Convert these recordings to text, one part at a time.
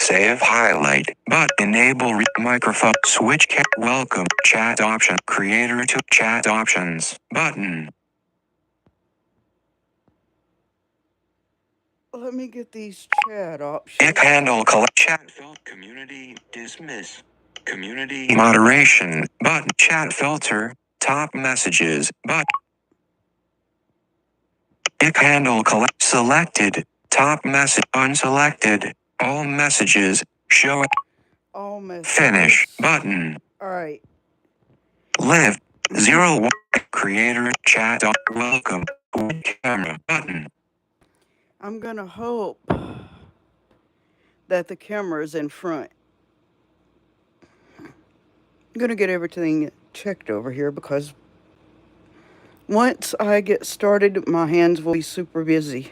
save highlight, but enable microphone, switch welcome, chat option, creator to chat options, button. Let me get these chat options. Handle collect chat filter, community, dismiss, community moderation, button, chat filter, top messages, button. Handle collect selected, top message unselected, all messages, show all messages. Finish, button. Alright. Live, 01, creator, chat, welcome, camera, button. I'm gonna hope that the camera is in front. I'm gonna get everything checked over here because once I get started, my hands will be super busy.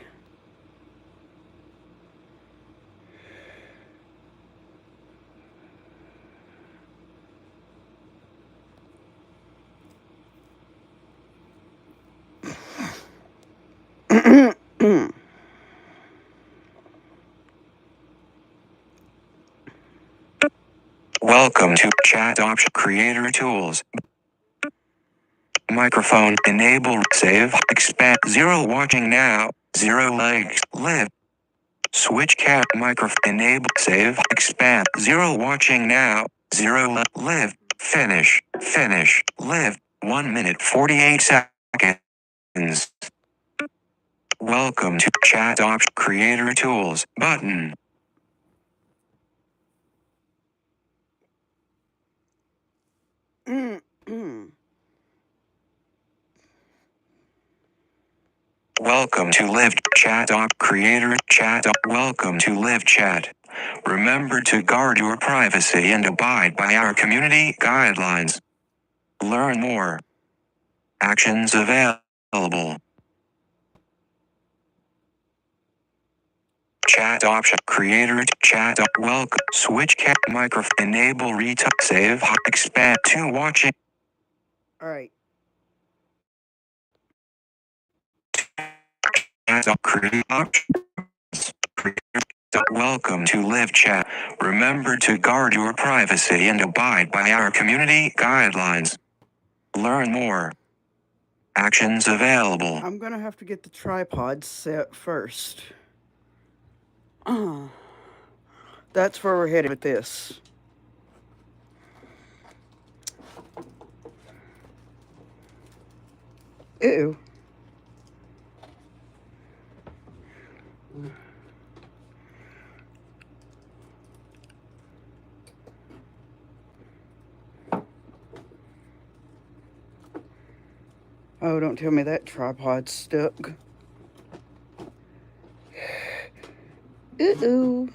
Welcome to chat option creator tools. Microphone enable save expand 0 watching now 0 likes live switch cap microphone enable save expand 0 watching now 0 live finish live 1 minute 48 seconds. Welcome to chat option creator tools button. Welcome to Live Chat Creator Chat. Welcome to Live Chat. Remember to guard your privacy and abide by our community guidelines. Learn more. Actions available. Chat option. Creator chat. Welcome. Switch cap microphone. Enable retouch. Save. Expand to watching. Alright. Welcome to Live Chat. Remember to guard your privacy and abide by our community guidelines. Learn more. Actions available. I'm gonna have to get the tripod set first. That's where we're headed with this. Ew. Oh, don't tell me that tripod's stuck. Uh-oh.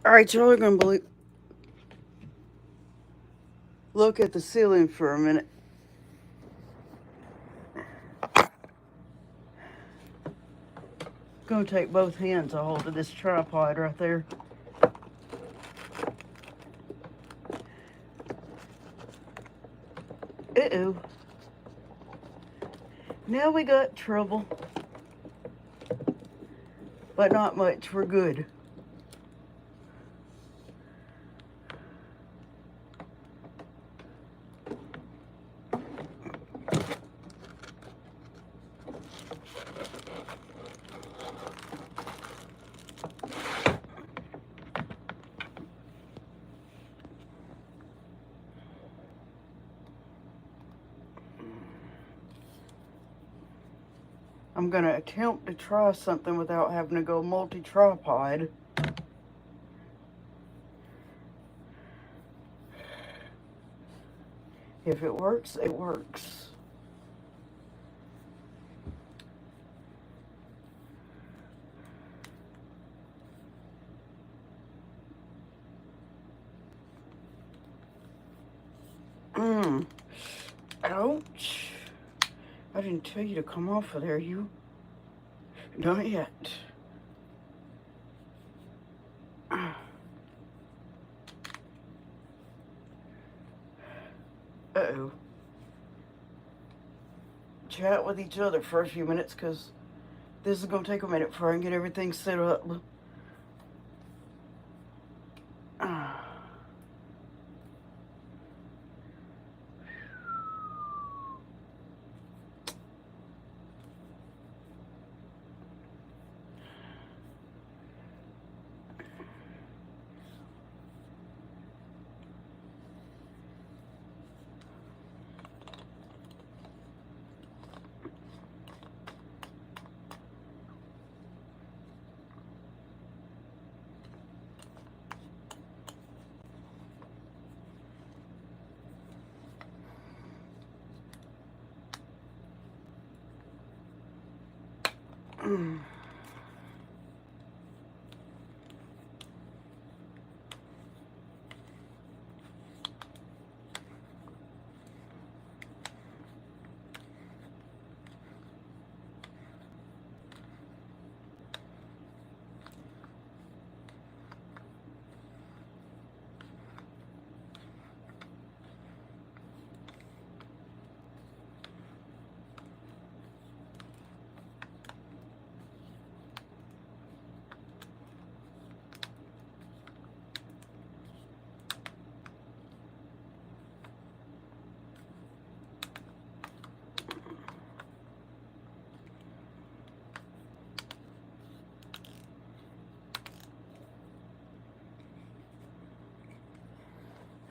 Alright, y'all are gonna look at the ceiling for a minute. Gonna take both hands a hold of this tripod right there. Uh-oh. Now we got trouble. But not much, we're good. I'm gonna attempt to try something without having to go multi-tripod. If it works, it works. Ouch. I didn't tell you to come off of there, you. Not yet. Uh-oh. chat with each other for a few minutes because this is going to take a minute before I can get everything set up.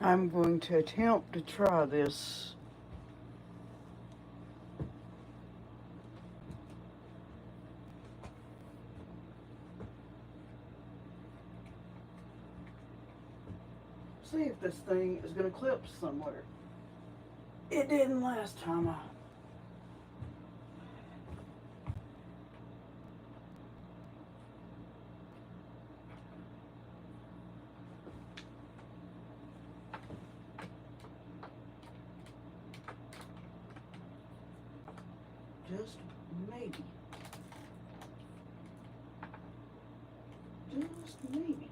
I'm going to attempt to try this. See if this thing is going to clip somewhere. It didn't last time. Just maybe. Just maybe.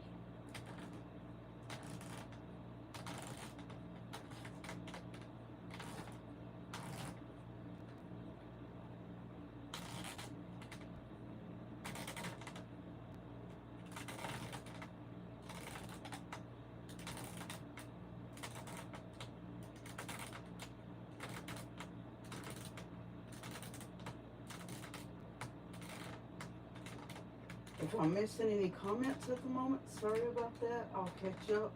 If I'm missing any comments at the moment, sorry about that. I'll catch up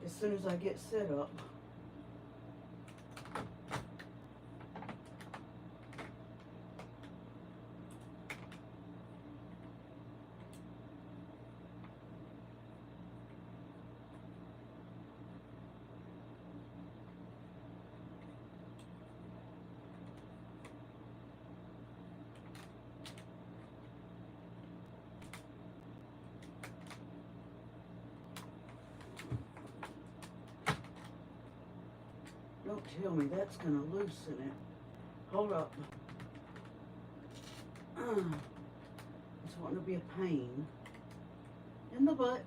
as soon as I get set up. Don't tell me that's gonna loosen it. Hold up. It's wanting to be a pain in the butt.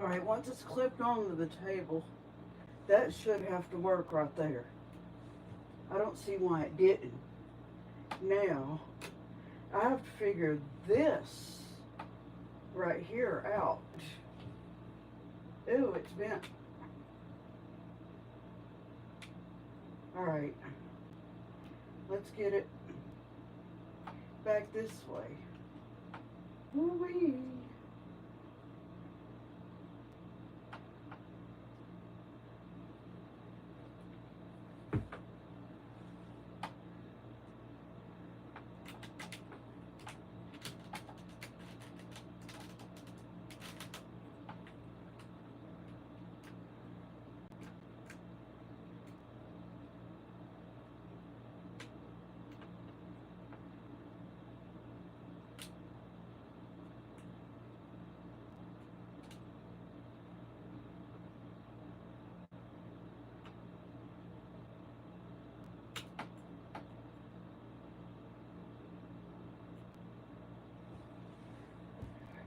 Alright, once it's clipped onto the table, that should have to work right there. I don't see why it didn't. Now, I have to figure this right here out. Ooh, it's bent. Alright, let's get it back this way. Woo-wee.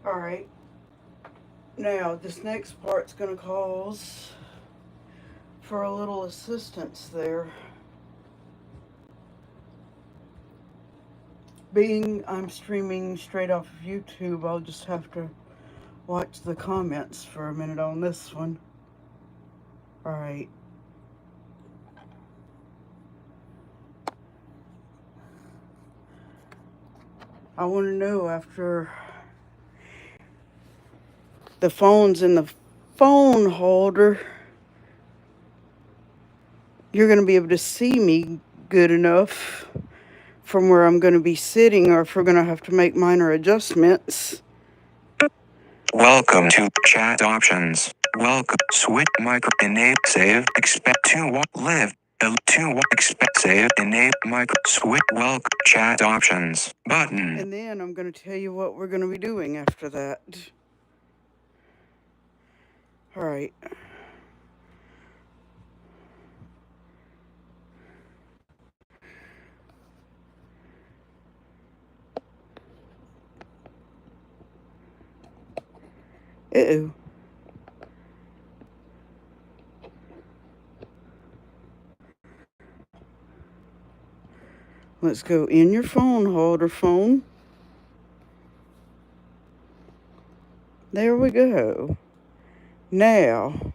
Alright, now this next part's going to cause for a little assistance there. Being I'm streaming straight off of YouTube, I'll just have to watch the comments for a minute on this one. Alright. I want to know after the phone's in the phone holder, you're going to be able to see me good enough from where I'm going to be sitting, or if we're going to have to make minor adjustments. Welcome to chat options. Welcome. Switch micro. Enable. Save. Expect to live. To expect. Save. Enable. Micro. Switch. Welcome. Chat options. Button. And then I'm going to tell you what we're going to be doing after that. Alright. Uh-oh. Let's go in your phone holder phone. There we go. Now,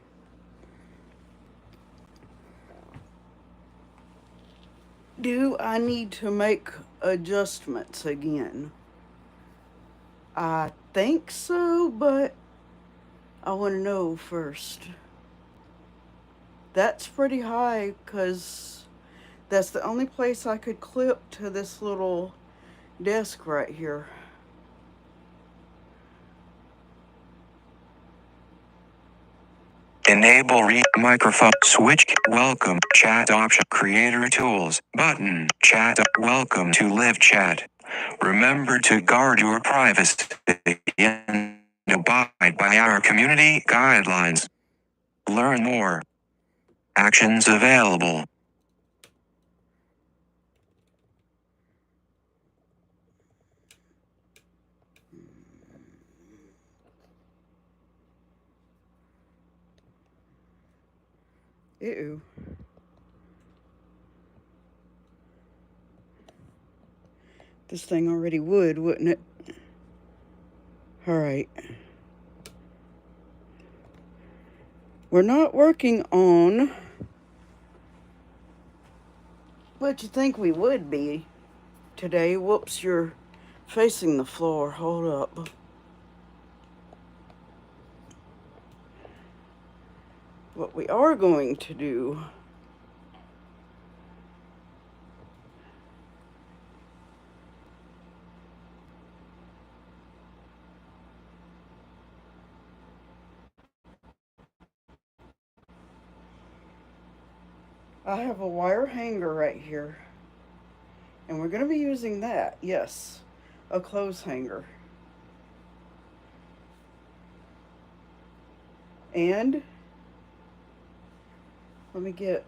do I need to make adjustments again? I think so, but I want to know first. That's pretty high because that's the only place I could clip to this little desk right here. Enable microphone switch. Welcome. Chat option. Creator tools. Button. Chat. Welcome to live chat. Remember to guard your privacy and abide by our community guidelines. Learn more. Actions available. Ew. This thing already would, wouldn't it? Alright. We're not working on what you think we would be today. Whoops, you're facing the floor. Hold up. What we are going to do I have a wire hanger right here, and we're going to be using that. Yes, a clothes hanger. And let me get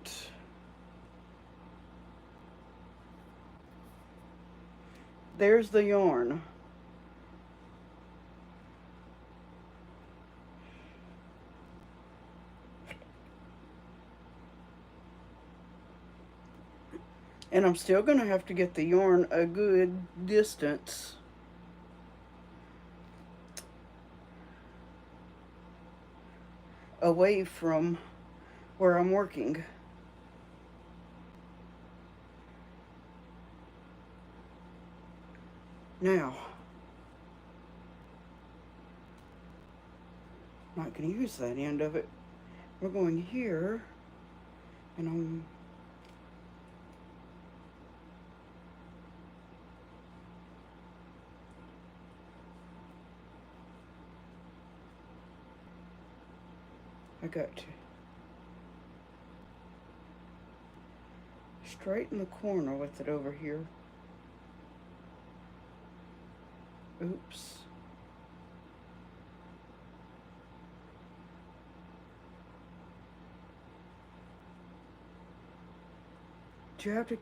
there's the yarn. And I'm still going to have to get the yarn a good distance. Away from where I'm working. Now, I'm not going to use that end of it. We're going here, and I got to straighten the corner with it over here. Oops. Do you have to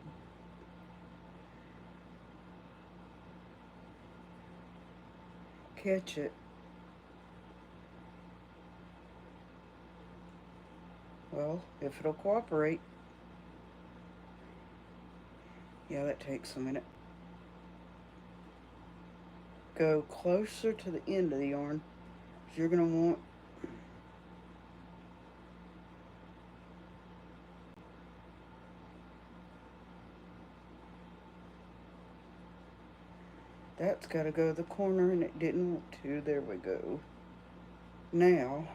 catch it? Well, if it'll cooperate. Yeah, that takes a minute. Go closer to the end of the yarn. So you're going to want that's got to go to the corner, and it didn't want to. There we go. Now,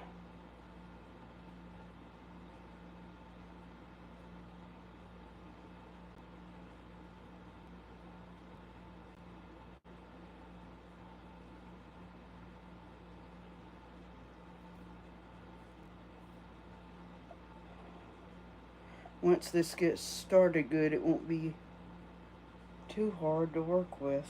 once this gets started good, it won't be too hard to work with.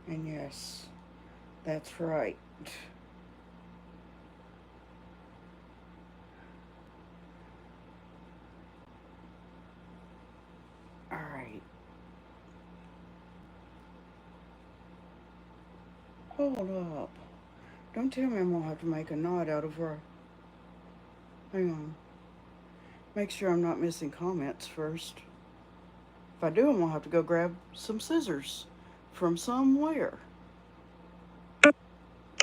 And yes, that's right. All right. Hold up. Don't tell me I'm going to have to make a knot out of her. Hang on. Make sure I'm not missing comments first. If I do, I'm going to have to go grab some scissors from somewhere.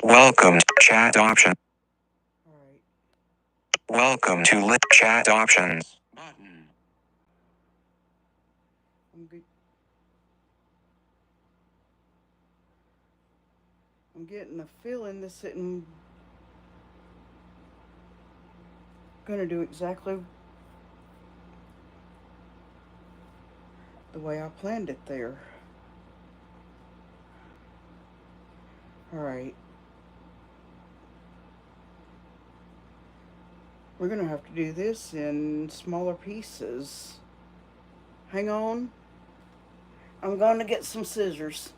Welcome to chat option. All right. Welcome to chat options button. I'm getting the feeling this isn't going to do exactly the way I planned it there. All right. We're going to have to do this in smaller pieces. Hang on. I'm going to get some scissors.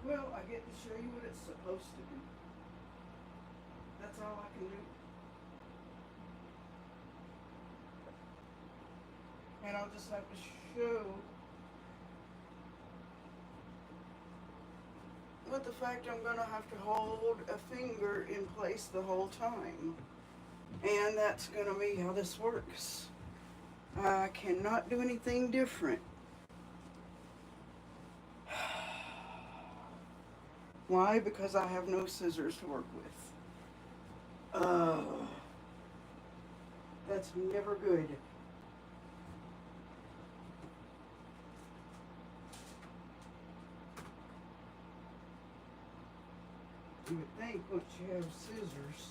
Well, I get to show you what it's supposed to do. That's all I can do. And I'll just have to show with the fact I'm going to have to hold a finger in place the whole time. And that's going to be how this works. I cannot do anything different. Why? Because I have no scissors to work with. That's never good. You would think once you have scissors,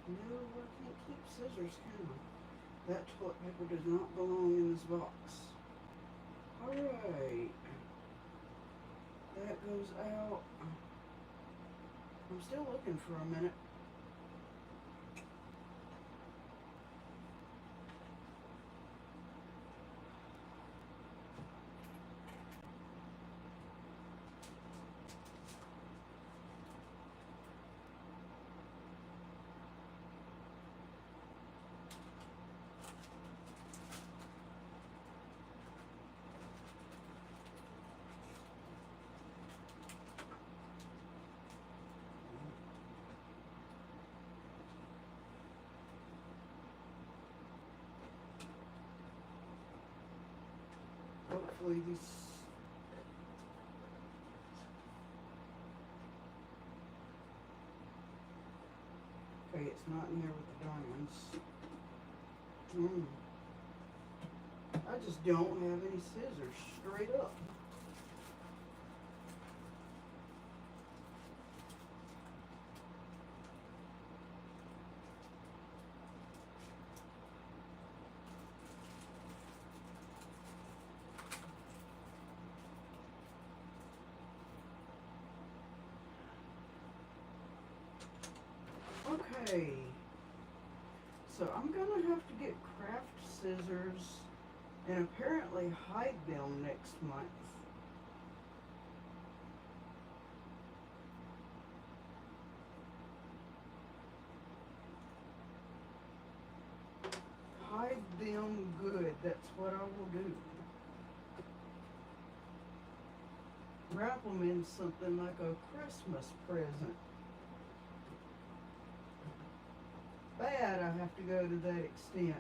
no, I can't keep scissors, can I? That toilet paper does not belong in this box. Alright. That goes out. I'm still looking for a minute. Hopefully these... Okay, it's not in there with the diamonds. I just don't have any scissors, straight up. Okay, so I'm gonna have to get craft scissors and apparently hide them next month. Hide them good, that's what I will do. Wrap them in something like a Christmas present. Bad I have to go to that extent.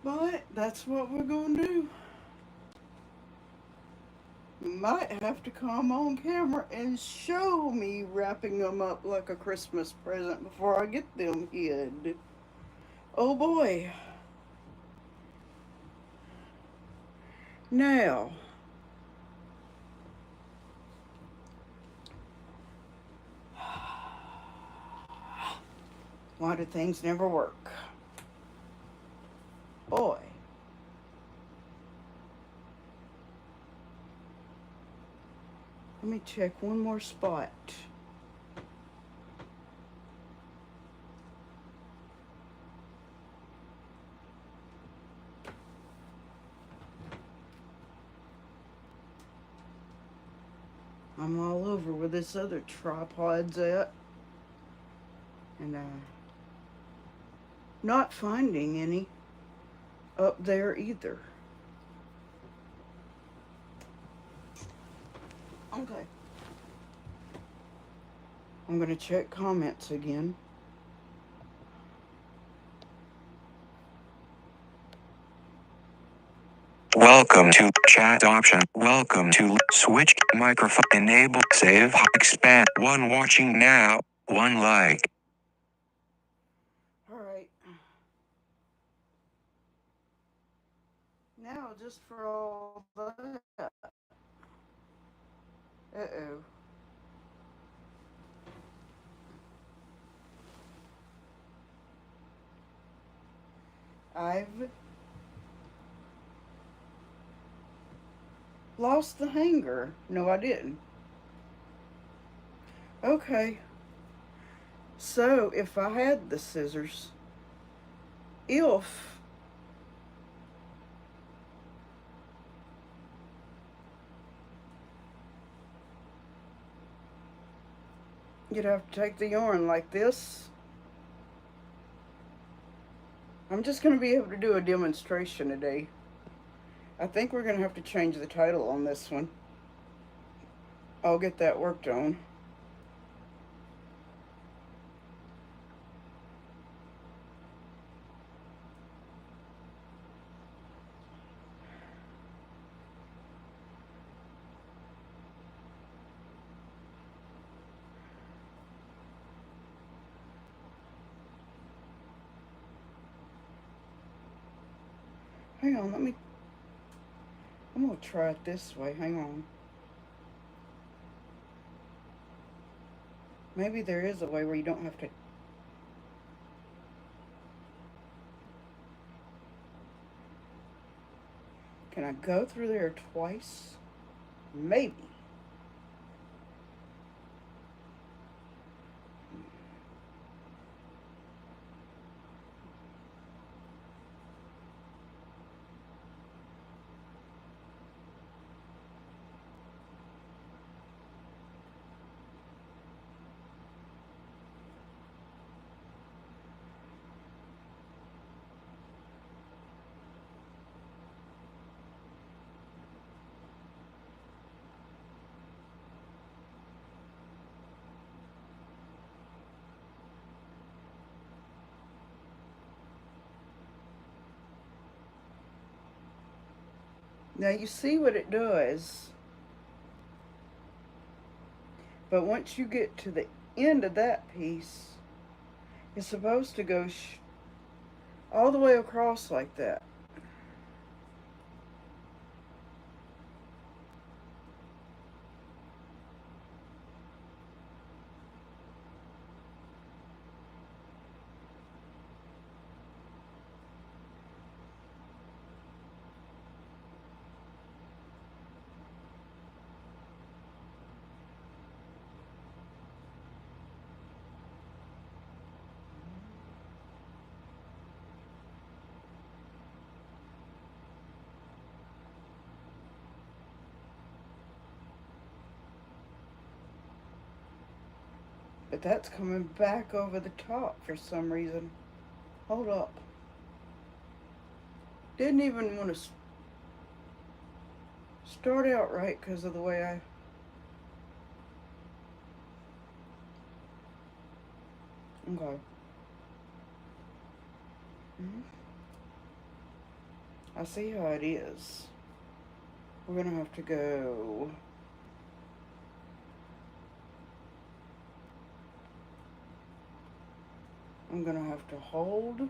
But that's what we're gonna do. You might have to come on camera and show me wrapping them up like a Christmas present before I get them hid. Oh boy. Now, why do things never work? Boy. Let me check one more spot. I'm all over where this other tripod's at. And not finding any up there either. Okay. I'm gonna check comments again. Welcome to chat option. Welcome to switch microphone. Enable save expand. One watching now. One like. Alright. Now just for all that. Uh-oh. I've lost the hanger. No, I didn't. Okay. So, if I had the scissors, if you'd have to take the yarn like this. I'm just going to be able to do a demonstration today. I think we're going to have to change the title on this one. I'll get that worked on. Hang on, I'm going to try it this way. Hang on. Maybe there is a way where you don't have to. Can I go through there twice? Maybe. Now you see what it does. But once you get to the end of that piece, it's supposed to go all the way across like that. But that's coming back over the top for some reason. Hold up. Didn't even want to start out right because of the way I... Okay. I see how it is. We're gonna have to go... I'm gonna have to hold.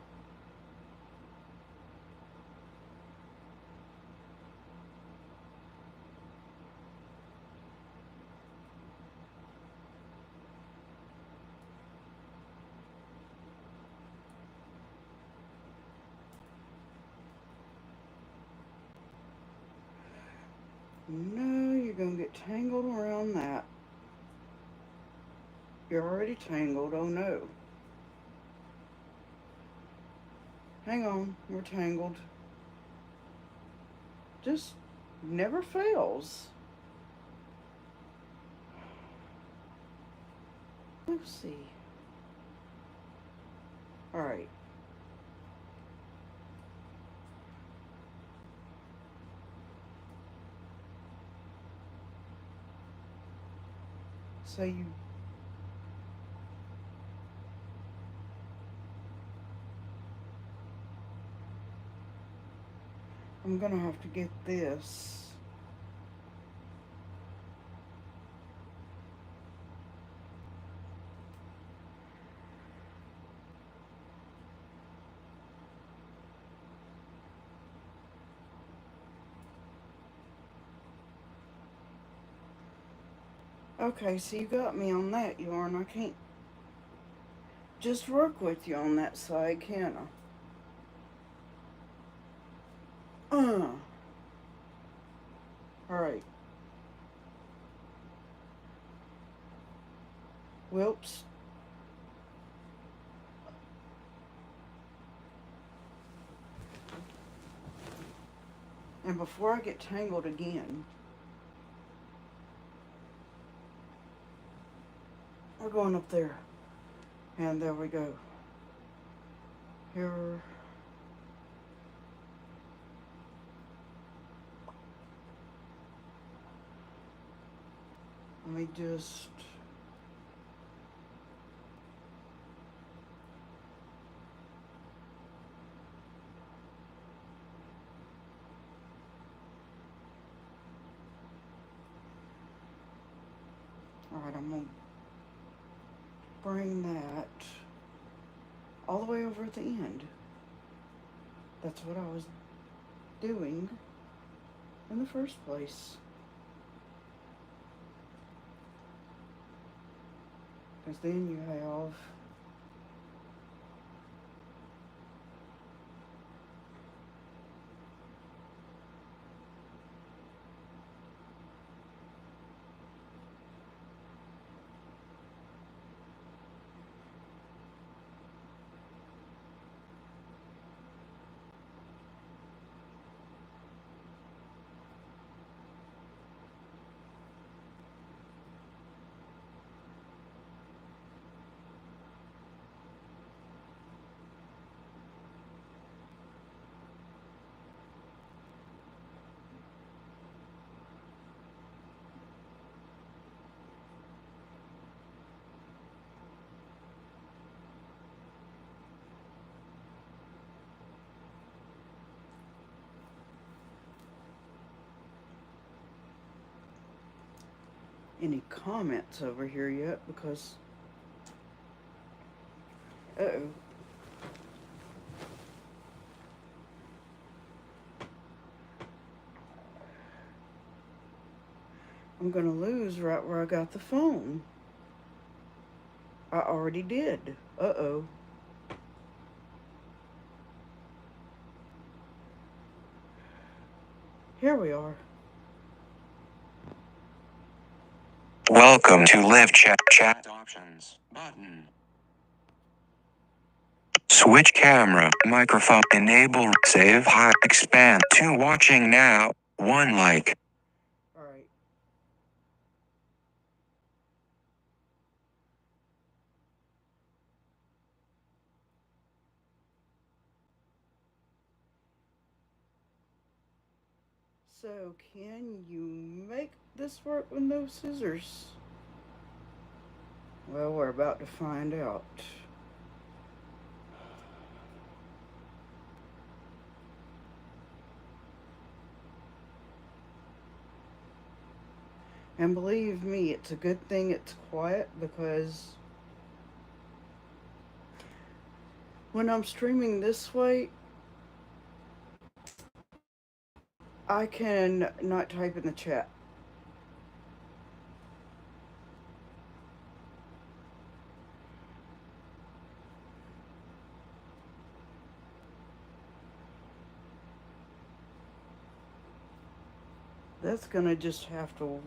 No, you're gonna get tangled around that. You're already tangled, oh no. Hang on, we're tangled. Just never fails. Let's see. Alright. So I'm gonna have to get this. Okay, so you got me on that yarn. I can't just work with you on that side, can I? All right. Whoops. And before I get tangled again, we're going up there. And there we go. Here. Let me just... Alright, I'm going to bring that all the way over at the end. That's what I was doing in the first place. Because then you have... any comments over here yet because... Uh-oh. I'm gonna lose right where I got the phone. I already did. Uh-oh. Here we are. Welcome to live chat options button. Switch camera, microphone, enable, save, hide, expand, 2 watching now, 1 like. Alright. So, can you make this work with no scissors? Well, we're about to find out. And believe me, it's a good thing it's quiet because when I'm streaming this way, I can not type in the chat. That's gonna just have to...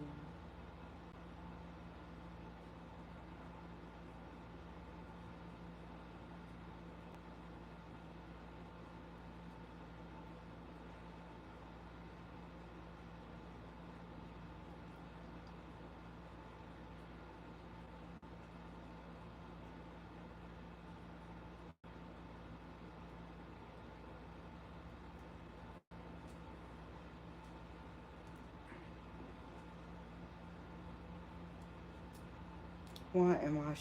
Why am I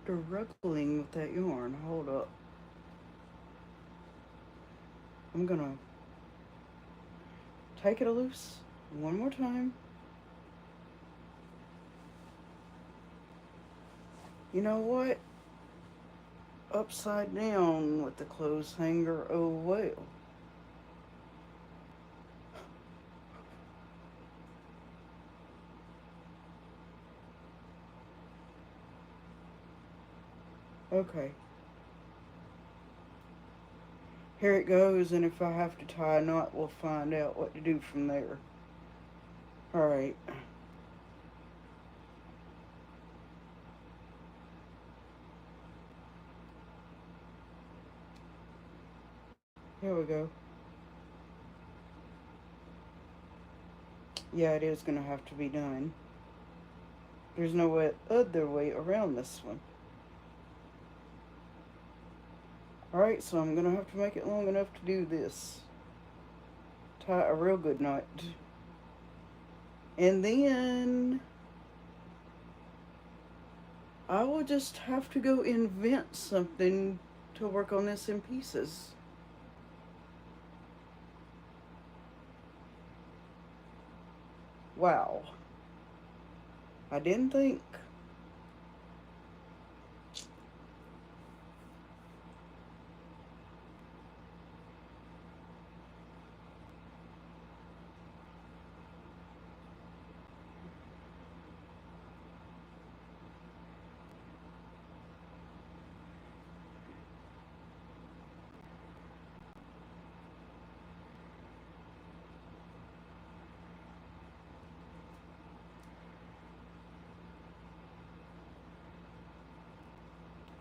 struggling with that yarn? Hold up. I'm gonna take it loose one more time. You know what? Upside down with the clothes hanger. Oh well. Okay. Here it goes, and if I have to tie a knot, we'll find out what to do from there. Alright. Here we go. Yeah, it is going to have to be done. There's no other way around this one. Alright, so I'm going to have to make it long enough to do this. Tie a real good knot. And then I will just have to go invent something to work on this in pieces. Wow. I didn't think.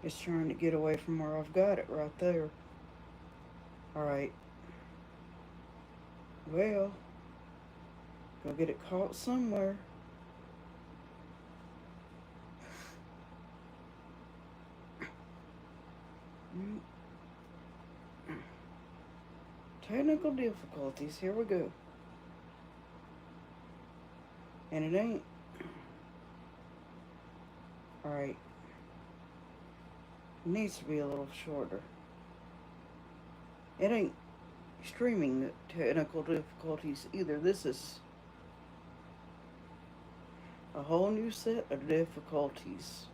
It's trying to get away from where I've got it right there. Alright. Well, go get it caught somewhere. Technical difficulties. Here we go. And it ain't. Alright. It needs to be a little shorter. It ain't streaming technical difficulties either. This is a whole new set of difficulties.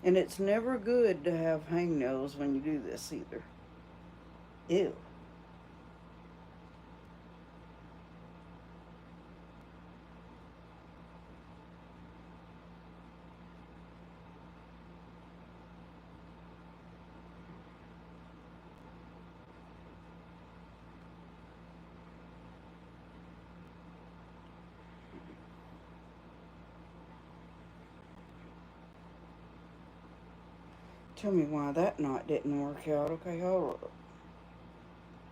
And it's never good to have hangnails when you do this either. Ew. Tell me why that knot didn't work out. Okay, hold up.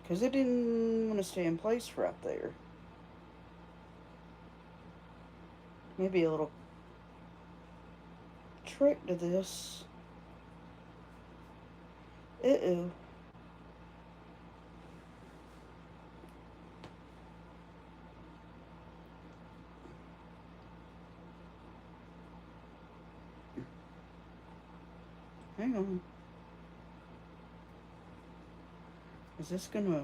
Because it didn't want to stay in place right there. Maybe a little trick to this. Uh-oh. Hang on. Is this gonna...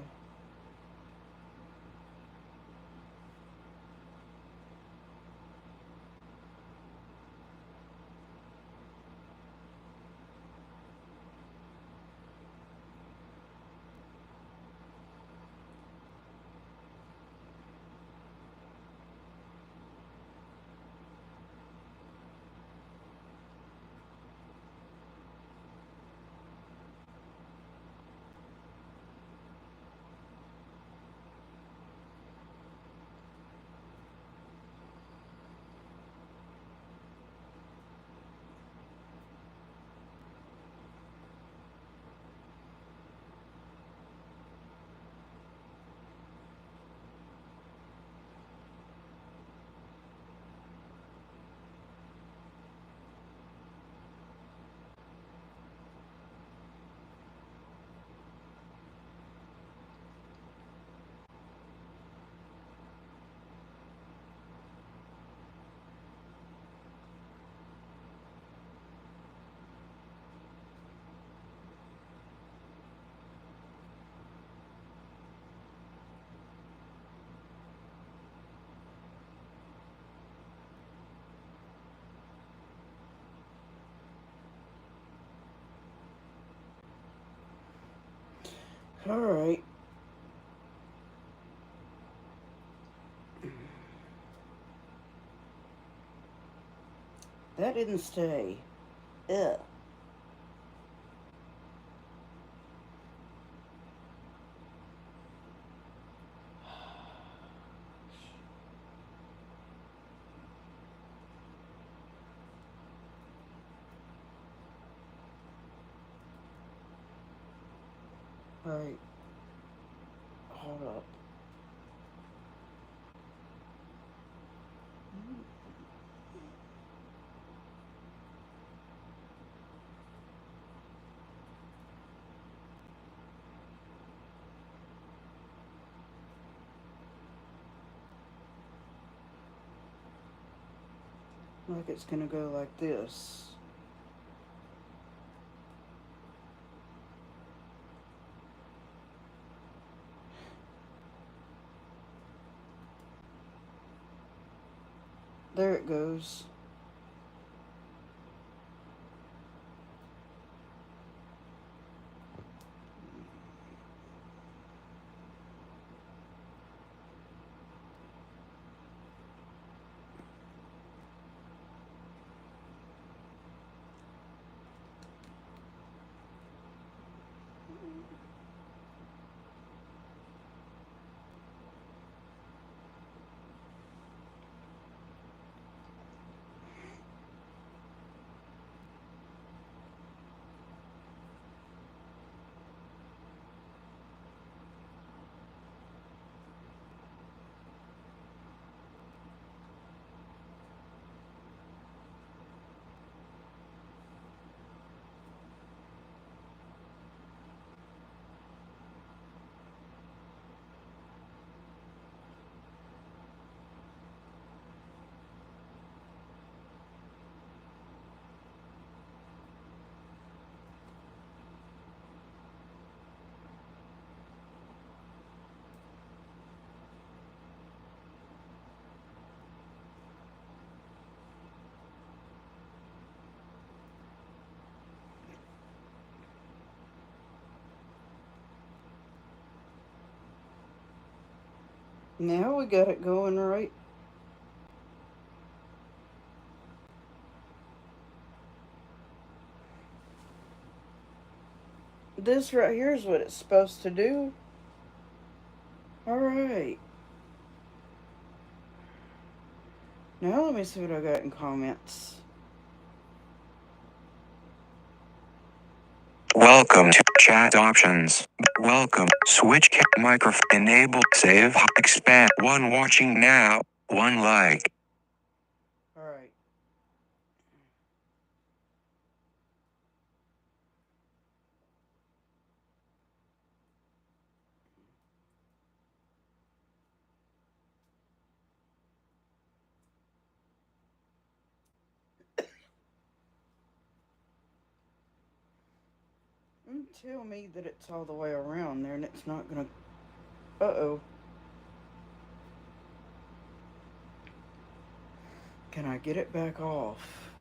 Alright. That didn't stay. Ugh. Alright. Hold up. Like it's gonna go like this. There it goes. Now we got it going right. This right here is what it's supposed to do. Alright. Now let me see what I got in comments. Welcome to chat options. Welcome. Switch microphone. Enable. Save. Expand. One watching now. One like. Alright. Tell me that it's all the way around there and it's not gonna. Uh-oh. Can I get it back off?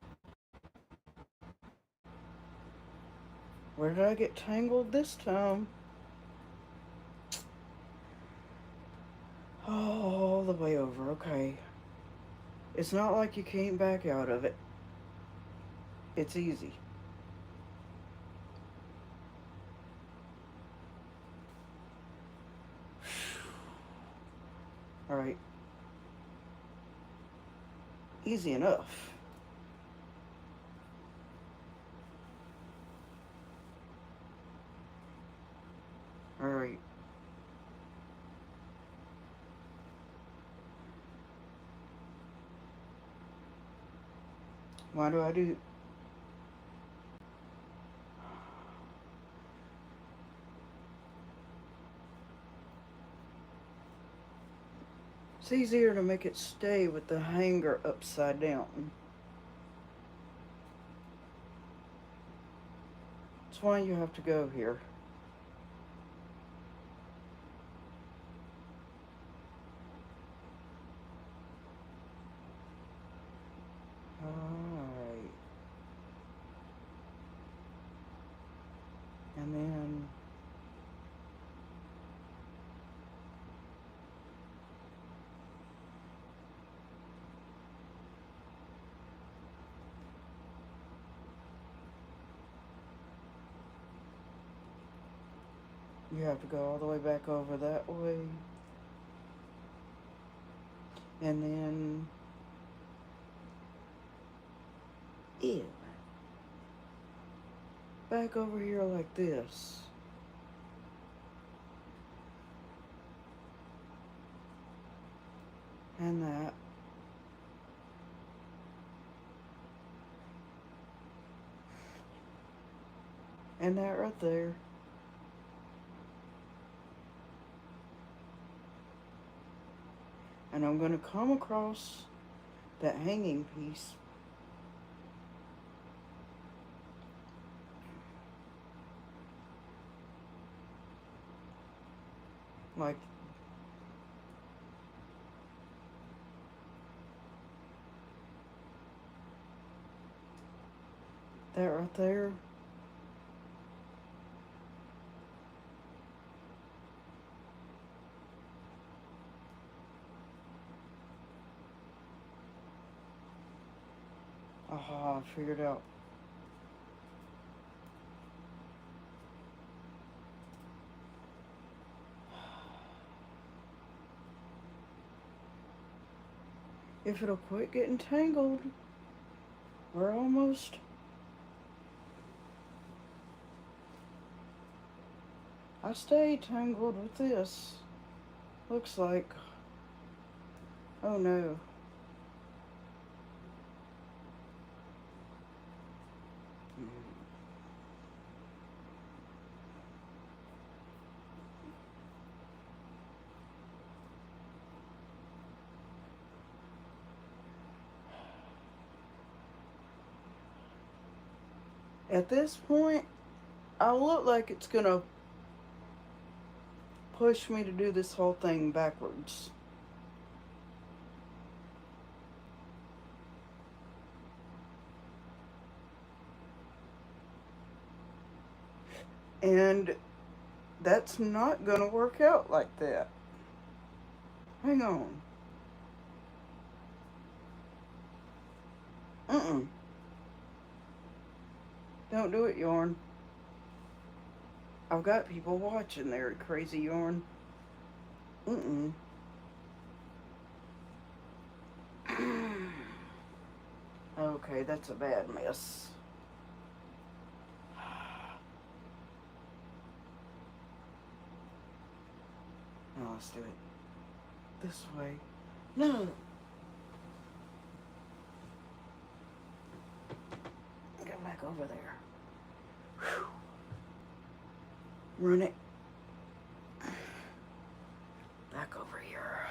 Where did I get tangled this time? All the way over, okay. It's not like you can't back out of it. It's easy. Alright. Easy enough. Alright. Why do I do... It's easier to make it stay with the hanger upside down. That's why you have to go here. Alright. And then You have to go all the way back over that way. And then, ew, back over here like this. And that. And that right there. And I'm going to come across that hanging piece. Like that right there. Aha, I figured out. If it'll quit getting tangled, we're almost. I stay tangled with this. Looks like. Oh no. At this point, I look like it's gonna push me to do this whole thing backwards. And that's not gonna work out like that. Hang on. Don't do it, Yarn. I've got people watching there at Crazy Yarn. Okay, that's a bad mess. Now let's do it this way. No! Get back over there. Whew. Run it back over here.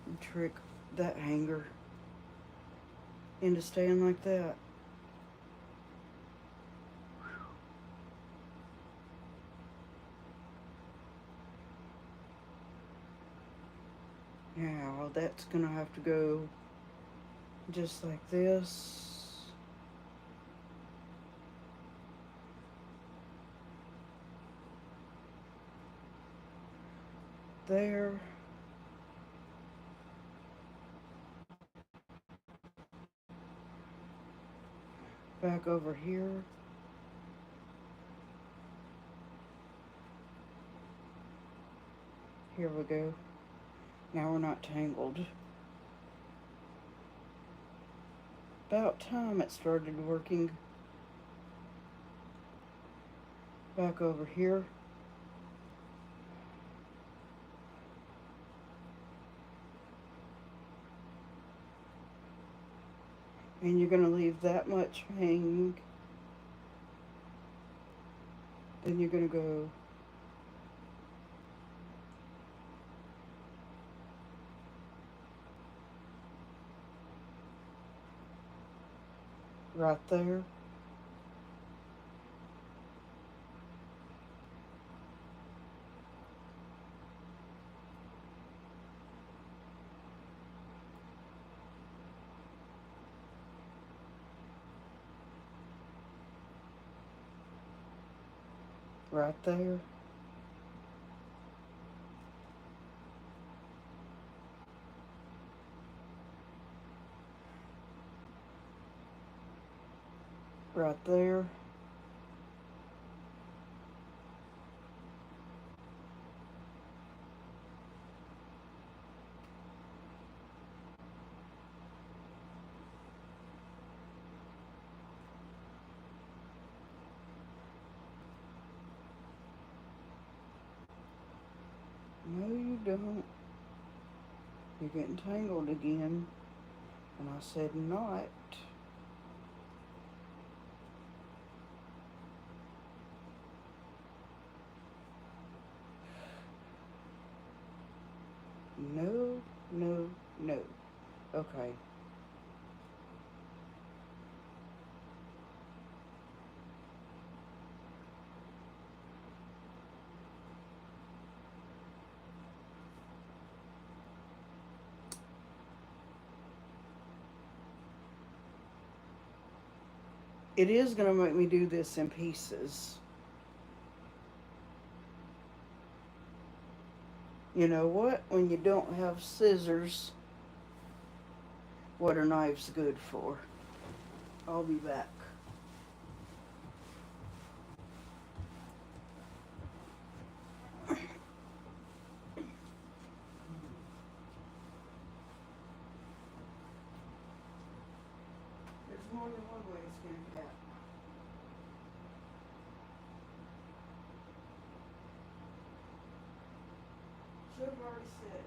And trick that hanger into staying like that. Now that's gonna have to go just like this. There. Back over here. Here we go. Now we're not tangled. About time it started working. Back over here. And you're going to leave that much hanging. Then you're going to go right there. Right there. right there. No, you don't. You're getting tangled again. And I said not. No, no, no. Okay. It is going to make me do this in pieces. You know what? When you don't have scissors, what are knives good for? I'll be back. There's more than one way to skin a cat. Should have already said.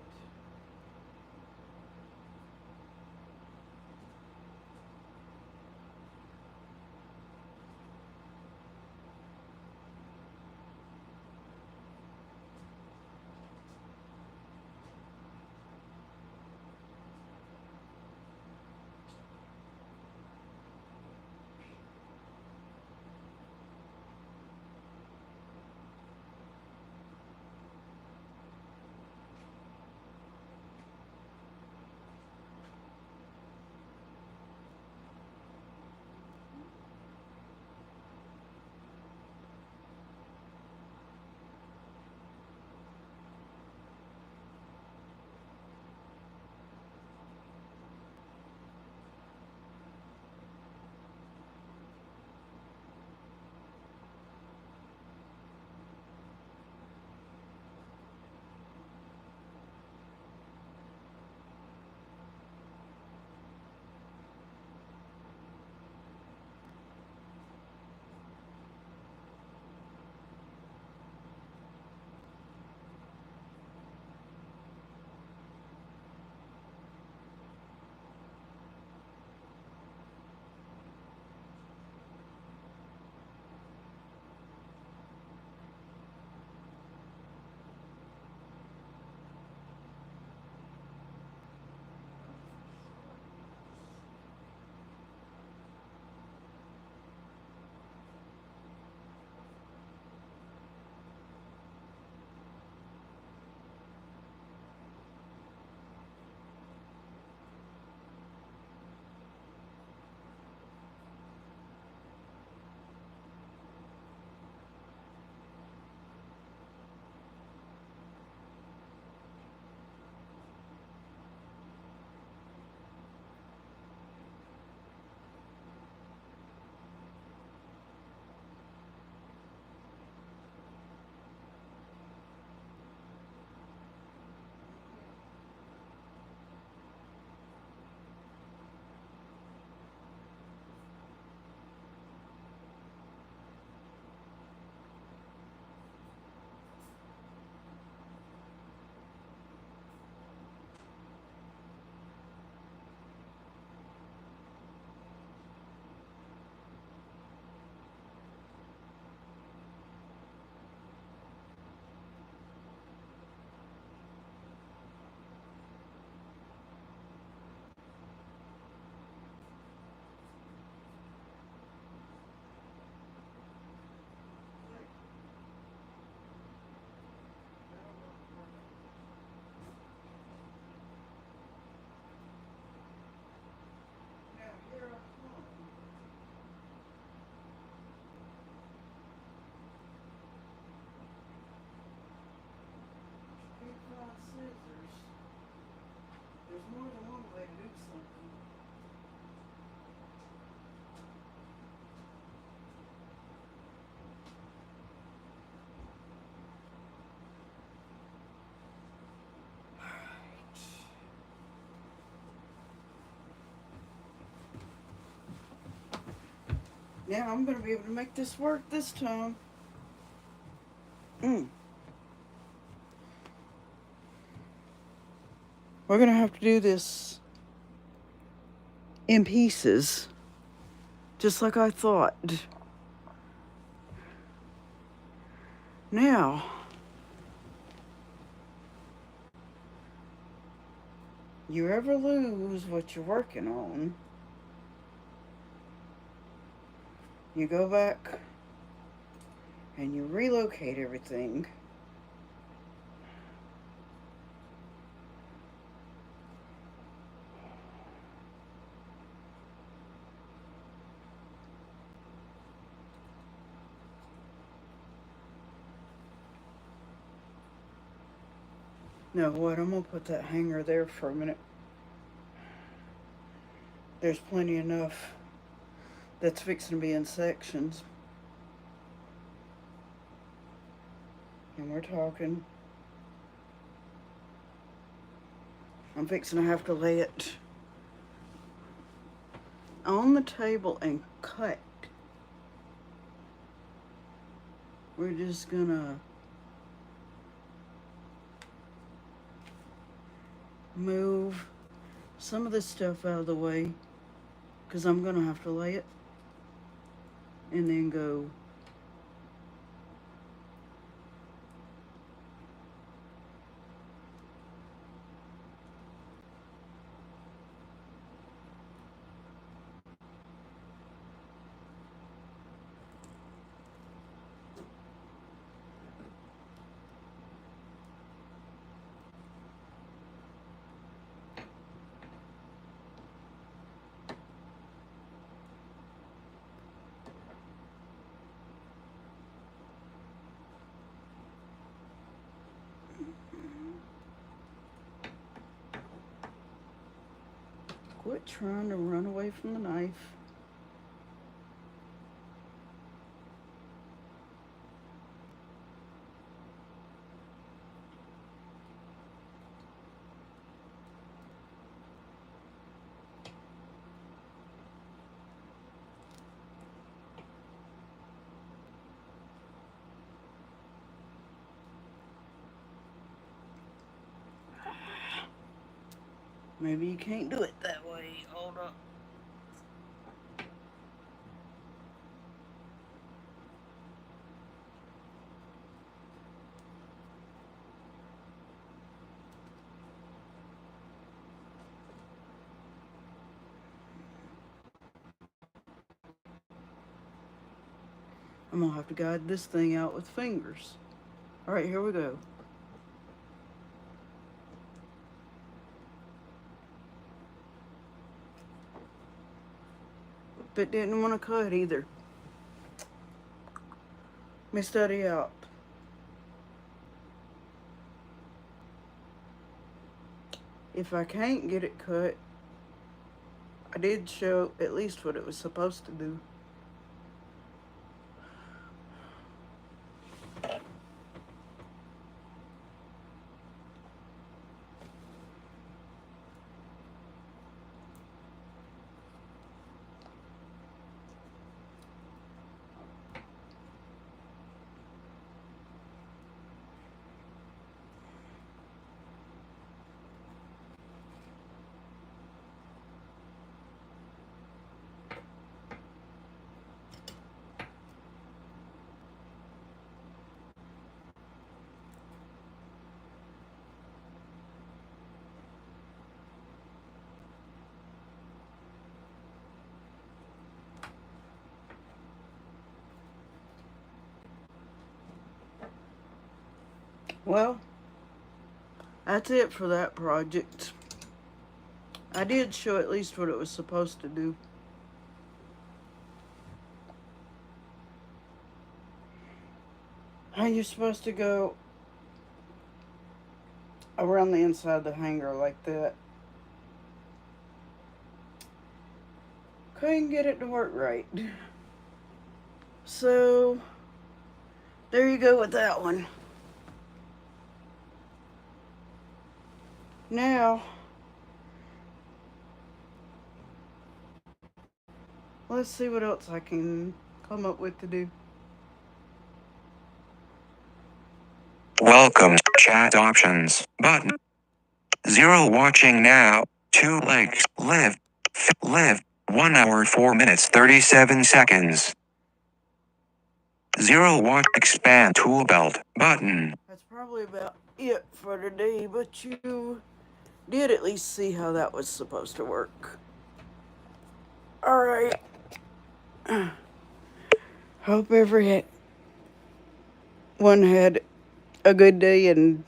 Now I'm going to be able to make this work this time. Mm. We're going to have to do this in pieces, just like I thought. Now, you ever lose what you're working on, you go back and you relocate everything. Now what, I'm going to put that hanger there for a minute. There's plenty enough that's fixing to be in sections. And we're talking. I'm fixing to have to lay it on the table and cut. We're just gonna move some of this stuff out of the way because I'm gonna have to lay it and then go quit trying to run away from the knife. Maybe you can't do it that way. Hold up. I'm gonna have to guide this thing out with fingers. All right, here we go. But didn't want to cut either. Let me study out. If I can't get it cut, I did show at least what it was supposed to do. Well, that's it for that project. I did show at least what it was supposed to do. How you're supposed to go around the inside of the hanger like that. Couldn't get it to work right. So, there you go with that one. Now, Let's see what else I can come up with to do. Welcome. Chat options. Button. 0 watching now. 2 likes. Live. Live. 1 hour 4 minutes 37 seconds. 0 watch. Expand tool belt. Button. That's probably about it for today, but you did at least see how that was supposed to work. Alright. Hope everyone had a good day, and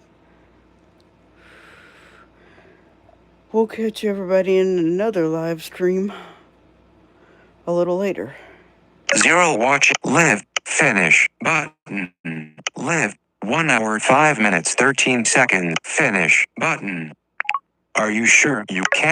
we'll catch everybody in another live stream a little later. 0 watch. Live. Finish. Button. Live. 1 hour 5 minutes 13 seconds. Finish. Button. Are you sure you can?